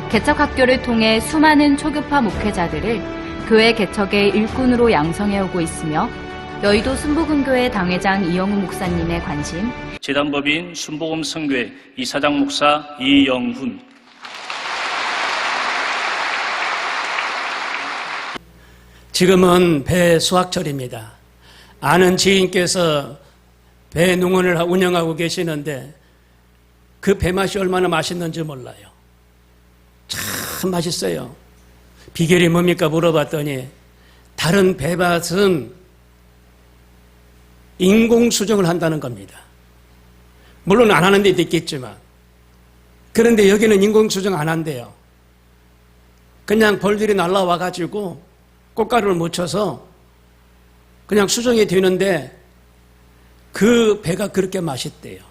개척학교를 통해 수많은 초교파 목회자들을 교회 개척의 일꾼으로 양성해오고 있으며 여의도 순복음교회 당회장 이영우 목사님의 관심, 재단법인 순복음성교회 이사장 목사 이영훈. 지금은 배 수확철입니다. 아는 지인께서 배 농원을 운영하고 계시는데 그 배 맛이 얼마나 맛있는지 몰라요. 참 맛있어요. 비결이 뭡니까 물어봤더니 다른 배밭은 인공 수정을 한다는 겁니다. 물론 안 하는 데도 있겠지만, 그런데 여기는 인공 수정 안 한대요. 그냥 벌들이 날라와 가지고 꽃가루를 묻혀서 그냥 수정이 되는데 그 배가 그렇게 맛있대요.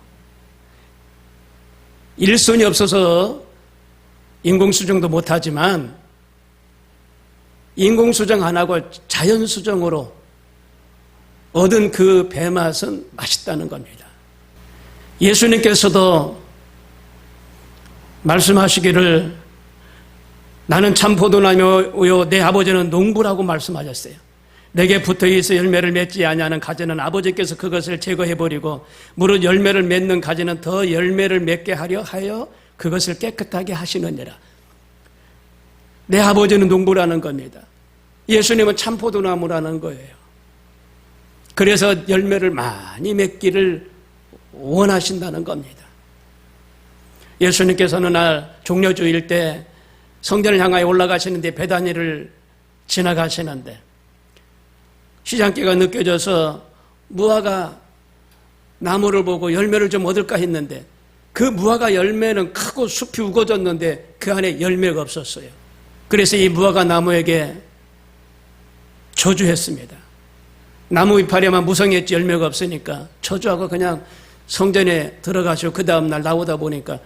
일손이 없어서 인공수정도 못하지만 인공수정 안 하고 자연수정으로 얻은 그 배맛은 맛있다는 겁니다. 예수님께서도 말씀하시기를 나는 참 포도나무요 내 아버지는 농부라고 말씀하셨어요. 내게 붙어있어 열매를 맺지 아니하는 가지는 아버지께서 그것을 제거해버리고 무릇 열매를 맺는 가지는 더 열매를 맺게 하려 하여 그것을 깨끗하게 하시느니라. 내 아버지는 농부라는 겁니다. 예수님은 참 포도나무라는 거예요. 그래서 열매를 많이 맺기를 원하신다는 겁니다. 예수님께서는 날 종려주일 때 성전을 향하여 올라가시는데 베다니를 지나가시는데 시장기가 느껴져서 무화과 나무를 보고 열매를 좀 얻을까 했는데 그 무화과 열매는 크고 숲이 우거졌는데 그 안에 열매가 없었어요. 그래서 이 무화과 나무에게 저주했습니다. 나무 이파리만 무성했지 열매가 없으니까 저주하고 그냥 성전에 들어가시고 그 다음날 나오다 보니까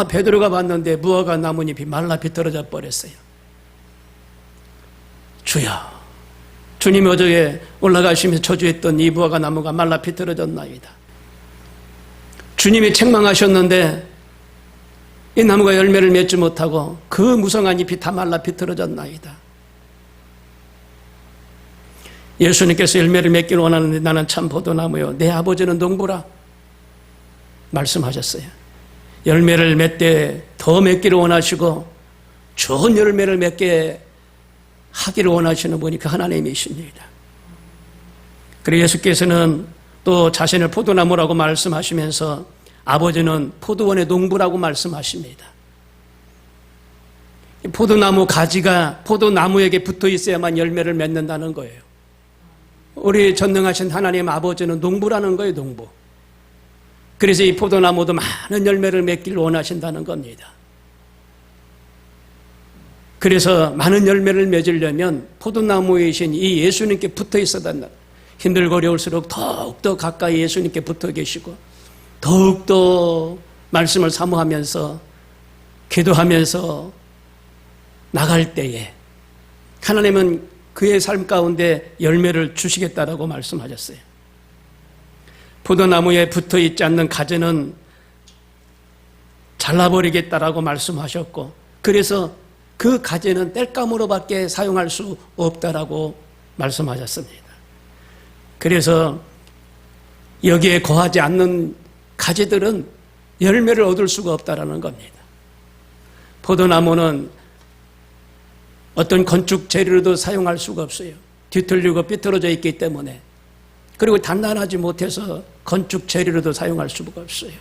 베드로가 봤는데 무화과 나뭇잎이 말라 비틀어져 버렸어요. 주여, 주님이 어저께 올라가시면서 저주했던 이 무화과 나무가 말라 비틀어졌나이다. 주님이 책망하셨는데 이 나무가 열매를 맺지 못하고 그 무성한 잎이 다 말라 비틀어졌나이다. 예수님께서 열매를 맺기를 원하는데 나는 참 포도나무요 내 아버지는 농부라 말씀하셨어요. 열매를 맺되 더 맺기를 원하시고 좋은 열매를 맺게 하기를 원하시는 분이 그 하나님이십니다. 그리고 예수께서는 또 자신을 포도나무라고 말씀하시면서 아버지는 포도원의 농부라고 말씀하십니다. 포도나무 가지가 포도나무에게 붙어 있어야만 열매를 맺는다는 거예요. 우리 전능하신 하나님 아버지는 농부라는 거예요, 농부. 그래서 이 포도나무도 많은 열매를 맺기를 원하신다는 겁니다. 그래서 많은 열매를 맺으려면 포도나무이신 이 예수님께 붙어 있어야 된다. 힘들고 어려울수록 더욱더 가까이 예수님께 붙어 계시고 더욱더 말씀을 사모하면서 기도하면서 나갈 때에 하나님은 그의 삶 가운데 열매를 주시겠다라고 말씀하셨어요. 포도나무에 붙어 있지 않는 가지는 잘라버리겠다라고 말씀하셨고 그래서 그 가지는 땔감으로밖에 사용할 수 없다라고 말씀하셨습니다. 그래서 여기에 거하지 않는 가지들은 열매를 얻을 수가 없다라는 겁니다. 포도나무는 어떤 건축 재료로도 사용할 수가 없어요. 뒤틀리고 삐뚤어져 있기 때문에. 그리고 단단하지 못해서 건축 재료로도 사용할 수가 없어요.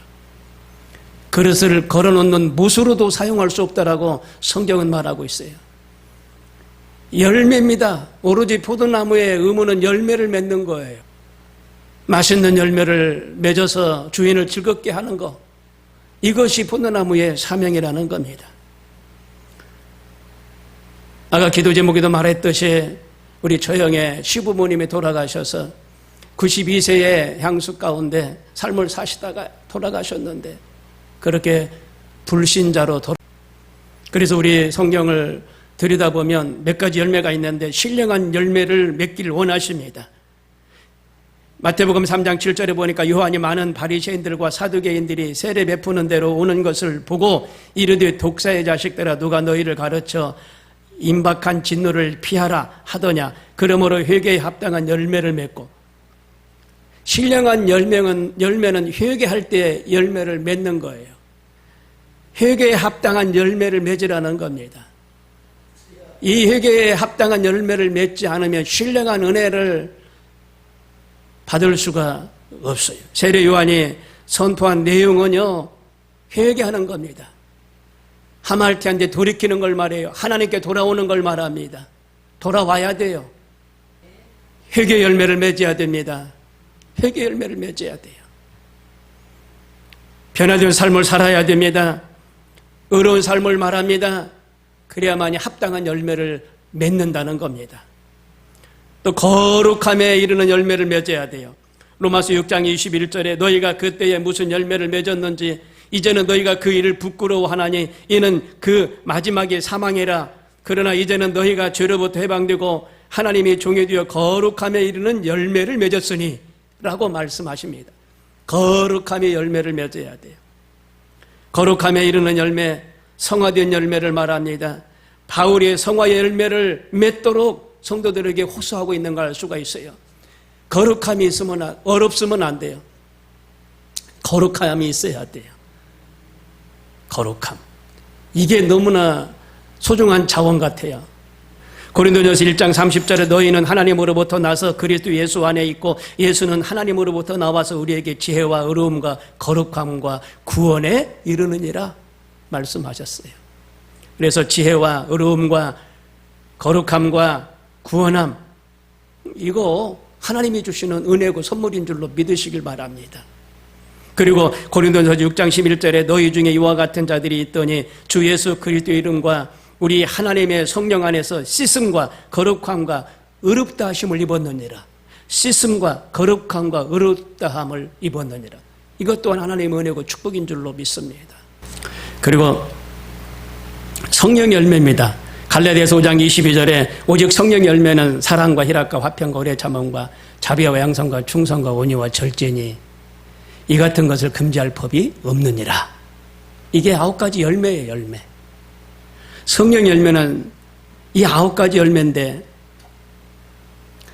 그릇을 걸어놓는 못으로도 사용할 수 없다라고 성경은 말하고 있어요. 열매입니다. 오로지 포도나무의 의무는 열매를 맺는 거예요. 맛있는 열매를 맺어서 주인을 즐겁게 하는 것. 이것이 포도나무의 사명이라는 겁니다. 아까 기도 제목에도 말했듯이 우리 처형의 시부모님이 돌아가셔서 92세의 향수 가운데 삶을 사시다가 돌아가셨는데 그렇게 불신자로 그래서 우리 성경을 들여다보면 몇 가지 열매가 있는데 신령한 열매를 맺기를 원하십니다. 마태복음 3장 7절에 보니까 요한이 많은 바리새인들과 사두개인들이 세례 베푸는 대로 오는 것을 보고 이르되 독사의 자식들아 누가 너희를 가르쳐 임박한 진노를 피하라 하더냐. 그러므로 회개에 합당한 열매를 맺고, 신령한 열매는 회개할 때 열매를 맺는 거예요. 회개에 합당한 열매를 맺으라는 겁니다. 이 회개에 합당한 열매를 맺지 않으면 신령한 은혜를 받을 수가 없어요. 세례 요한이 선포한 내용은요, 회개하는 겁니다. 하말티한테 돌이키는 걸 말해요. 하나님께 돌아오는 걸 말합니다. 돌아와야 돼요. 회개 열매를 맺어야 됩니다. 회개 열매를 맺어야 돼요. 변화된 삶을 살아야 됩니다. 의로운 삶을 말합니다. 그래야만이 합당한 열매를 맺는다는 겁니다. 또 거룩함에 이르는 열매를 맺어야 돼요. 로마서 6장 21절에 너희가 그때에 무슨 열매를 맺었는지 이제는 너희가 그 일을 부끄러워하나니 이는 그 마지막에 사망이라. 그러나 이제는 너희가 죄로부터 해방되고 하나님이 종이 되어 거룩함에 이르는 열매를 맺었으니 라고 말씀하십니다. 거룩함의 열매를 맺어야 돼요. 거룩함에 이르는 열매, 성화된 열매를 말합니다. 바울이 성화의 열매를 맺도록 성도들에게 호소하고 있는 걸 알 수가 있어요. 거룩함이 있으면 어렵으면 안 돼요. 거룩함이 있어야 돼요. 거룩함. 이게 너무나 소중한 자원 같아요. 고린도전서 1장 30절에 너희는 하나님으로부터 나서 그리스도 예수 안에 있고 예수는 하나님으로부터 나와서 우리에게 지혜와 의로움과 거룩함과 구원에 이르느니라 말씀하셨어요. 그래서 지혜와 의로움과 거룩함과 구원함, 이거 하나님이 주시는 은혜고 선물인 줄로 믿으시길 바랍니다. 그리고 고린도전서 6장 11절에 너희 중에 이와 같은 자들이 있더니 주 예수 그리스도의 이름과 우리 하나님의 성령 안에서 씻음과 거룩함과 의롭다 하심을 입었느니라. 씻음과 거룩함과 의롭다함을 입었느니라. 이것 또한 하나님의 은혜고 축복인 줄로 믿습니다. 그리고 성령 열매입니다. 갈라디아서 5장 22절에 오직 성령 열매는 사랑과 희락과 화평과 오래 참음과 자비와 양성과 충성과 온유와 절제니 이 같은 것을 금지할 법이 없느니라. 이게 9가지 열매예요. 열매. 성령 열매는 이 9가지 열매인데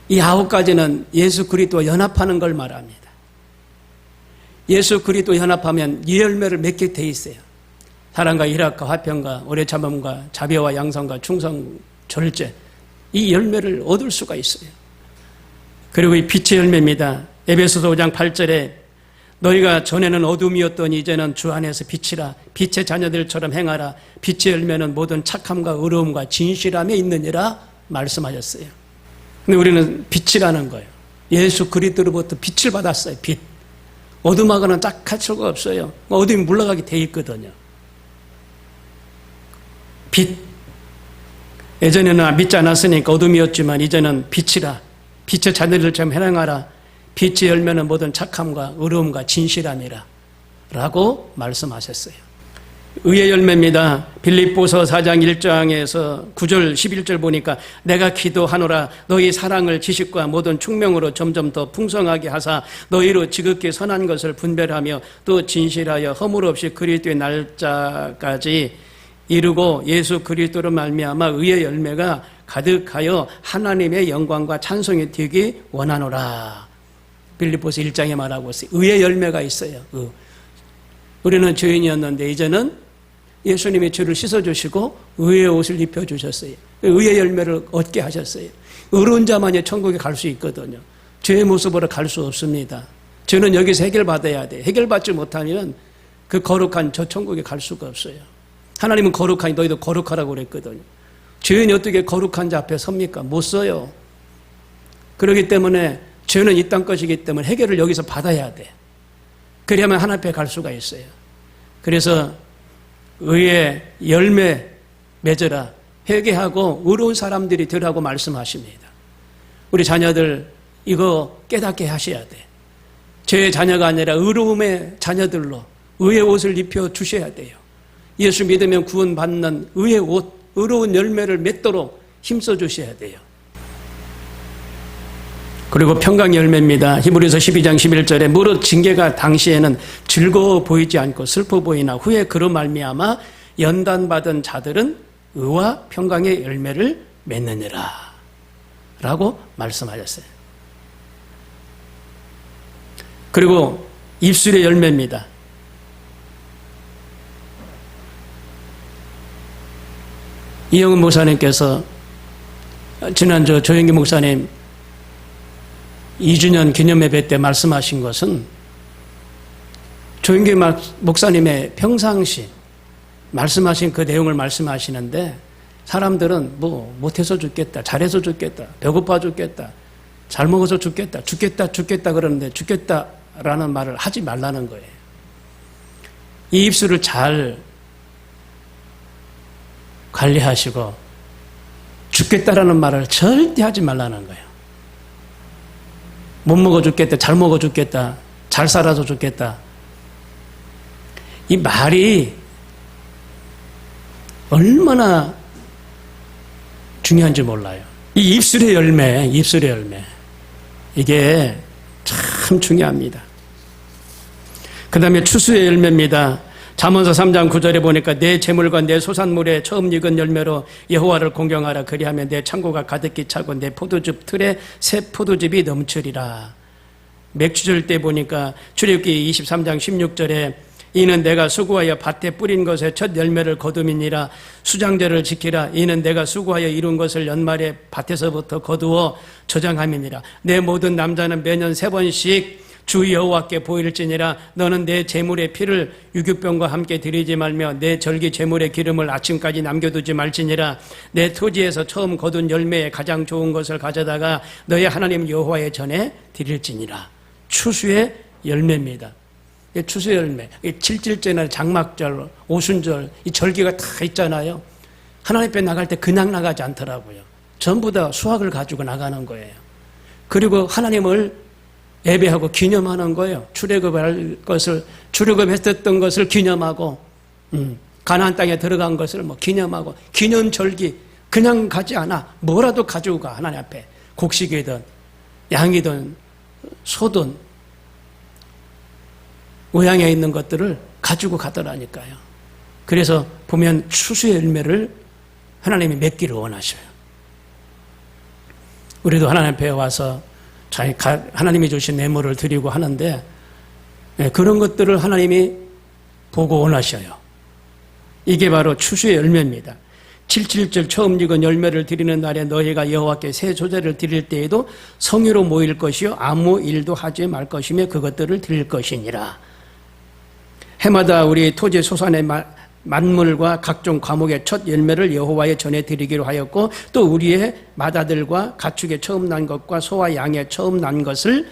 이 9가지는 예수 그리스도와 연합하는 걸 말합니다. 예수 그리스도 연합하면 이 열매를 맺게 돼 있어요. 사랑과 희락과 화평과 오래 참음과 자비와 양성과 충성, 절제, 이 열매를 얻을 수가 있어요. 그리고 이 빛의 열매입니다. 에베소서 5장 8절에 너희가 전에는 어둠이었더니 이제는 주 안에서 빛이라. 빛의 자녀들처럼 행하라. 빛의 열매는 모든 착함과 의로움과 진실함에 있느니라 말씀하셨어요. 근데 우리는 빛이라는 거예요. 예수 그리스도로부터 빛을 받았어요. 빛. 어둠하고는 짝할 수가 없어요. 어둠이 물러가게 돼 있거든요. 빛. 예전에는 믿지 않았으니까 어둠이었지만 이제는 빛이라. 빛의 자녀들처럼 행하라. 빛의 열매는 모든 착함과 의로움과 진실함이라 라고 말씀하셨어요. 의의 열매입니다. 빌립보서 4장 1장에서 9절 11절 보니까 내가 기도하노라 너희 사랑을 지식과 모든 충명으로 점점 더 풍성하게 하사 너희로 지극히 선한 것을 분별하며 또 진실하여 허물 없이 그리스도의 날짜까지 이루고 예수 그리스도로 말미암아 의의 열매가 가득하여 하나님의 영광과 찬송이 되기 원하노라. 빌립보서 1장에 말하고 있어요. 의의 열매가 있어요. 우리는 죄인이었는데 이제는 예수님이 죄를 씻어주시고 의의 옷을 입혀주셨어요. 의의 열매를 얻게 하셨어요. 의로운 자만이 천국에 갈 수 있거든요. 죄의 모습으로 갈 수 없습니다. 죄는 여기서 해결받아야 돼요. 해결받지 못하면 그 거룩한 저 천국에 갈 수가 없어요. 하나님은 거룩하니 너희도 거룩하라고 그랬거든요. 죄인이 어떻게 거룩한 자 앞에 섭니까? 못 서요. 그렇기 때문에 죄는 이 땅 것이기 때문에 해결을 여기서 받아야 돼. 그래야만 하나님 앞에 갈 수가 있어요. 그래서 의의 열매 맺어라. 회개하고 의로운 사람들이 되라고 말씀하십니다. 우리 자녀들 이거 깨닫게 하셔야 돼. 죄의 자녀가 아니라 의로움의 자녀들로 의의 옷을 입혀 주셔야 돼요. 예수 믿으면 구원받는 의의 옷, 의로운 열매를 맺도록 힘써 주셔야 돼요. 그리고 평강 열매입니다. 히브리서 12장 11절에 무릇 징계가 당시에는 즐거워 보이지 않고 슬퍼 보이나 후에 그로 말미암아 연단받은 자들은 의와 평강의 열매를 맺느니라 라고 말씀하셨어요. 그리고 입술의 열매입니다. 이영은 목사님께서 지난주 조영기 목사님 2주년 기념 예배 때 말씀하신 것은 조영기 목사님의 평상시 말씀하신 그 내용을 말씀하시는데 사람들은 뭐 못해서 죽겠다, 잘해서 죽겠다, 배고파 죽겠다, 잘 먹어서 죽겠다, 죽겠다 그러는데 죽겠다라는 말을 하지 말라는 거예요. 이 입술을 잘 관리하시고 죽겠다라는 말을 절대 하지 말라는 거예요. 못 먹어 죽겠다, 잘 먹어 죽겠다, 잘 살아서 죽겠다. 이 말이 얼마나 중요한지 몰라요. 이 입술의 열매, 입술의 열매. 이게 참 중요합니다. 그 다음에 추수의 열매입니다. 잠언서 3장 9절에 보니까 내 재물과 내 소산물에 처음 익은 열매로 여호와를 공경하라. 그리하면 내 창고가 가득히 차고 내 포도즙 틀에 새 포도즙이 넘치리라. 맥주절 때 보니까 출애굽기 23장 16절에 이는 내가 수고하여 밭에 뿌린 것에 첫 열매를 거둠이니라. 수장절을 지키라. 이는 내가 수고하여 이룬 것을 연말에 밭에서부터 거두어 저장함이니라. 내 모든 남자는 매년 3번씩 주 여호와께 보일지니라. 너는 내 제물의 피를 유교병과 함께 드리지 말며 내 절기 제물의 기름을 아침까지 남겨두지 말지니라. 내 토지에서 처음 거둔 열매에 가장 좋은 것을 가져다가 너의 하나님 여호와의 전에 드릴지니라. 추수의 열매입니다. 추수의 열매, 7.7절이나 장막절, 오순절, 이 절기가 다 있잖아요. 하나님 앞에 나갈 때 그냥 나가지 않더라고요. 전부 다 수확을 가지고 나가는 거예요. 그리고 하나님을 예배하고 기념하는 거예요. 출애굽했었던 것을 기념하고, 가나안 땅에 들어간 것을 기념하고, 기념절기 그냥 가지 않아. 뭐라도 가지고 가. 하나님 앞에 곡식이든 양이든 소든 모양에 있는 것들을 가지고 가더라니까요. 그래서 보면 추수의 열매를 하나님이 맺기를 원하셔요. 우리도 하나님 앞에 와서 하나님이 주신 뇌물을 드리고 하는데 그런 것들을 하나님이 보고 원하셔요. 이게 바로 추수의 열매입니다. 7.7절 처음 익은 열매를 드리는 날에 너희가 여호와께 새 조제를 드릴 때에도 성의로 모일 것이요 아무 일도 하지 말 것이며 그것들을 드릴 것이니라. 해마다 우리 토지 소산의 만물과 각종 과목의 첫 열매를 여호와의 전에 드리기로 하였고 또 우리의 맏아들과 가축의 처음 난 것과 소와 양의 처음 난 것을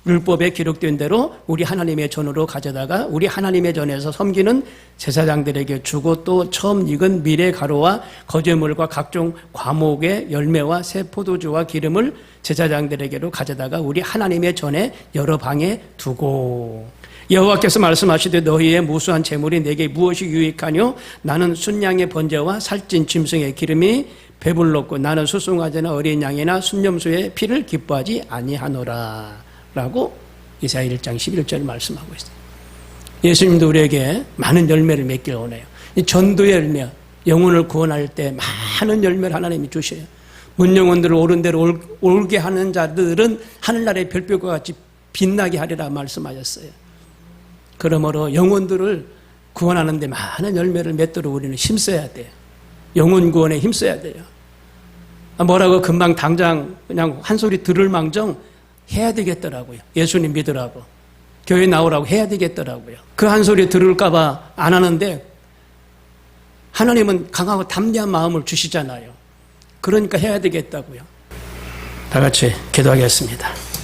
율법에 기록된 대로 우리 하나님의 전으로 가져다가 우리 하나님의 전에서 섬기는 제사장들에게 주고 또 처음 익은 밀의 가루와 거제물과 각종 과목의 열매와 새 포도주와 기름을 제사장들에게로 가져다가 우리 하나님의 전에 여러 방에 두고 여호와께서 말씀하시되 너희의 무수한 재물이 내게 무엇이 유익하뇨? 나는 순양의 번제와 살찐 짐승의 기름이 배불렀고 나는 수송아지나 어린 양이나 순념수의 피를 기뻐하지 아니하노라 라고 이사야 1장 11절 말씀하고 있어요. 예수님도 우리에게 많은 열매를 맺길 원해요. 이 전도의 열매, 영혼을 구원할 때 많은 열매를 하나님이 주셔요. 문영혼들을 옳은 대로 옳게 하는 자들은 하늘나라의 별빛과 같이 빛나게 하리라 말씀하셨어요. 그러므로 영혼들을 구원하는 데 많은 열매를 맺도록 우리는 힘써야 돼요. 영혼 구원에 힘써야 돼요. 뭐라고 금방 당장 그냥 한 소리 들을 망정 해야 되겠더라고요. 예수님 믿으라고. 교회 나오라고 해야 되겠더라고요. 그 한 소리 들을까 봐 안 하는데 하나님은 강하고 담대한 마음을 주시잖아요. 그러니까 해야 되겠다고요. 다 같이 기도하겠습니다.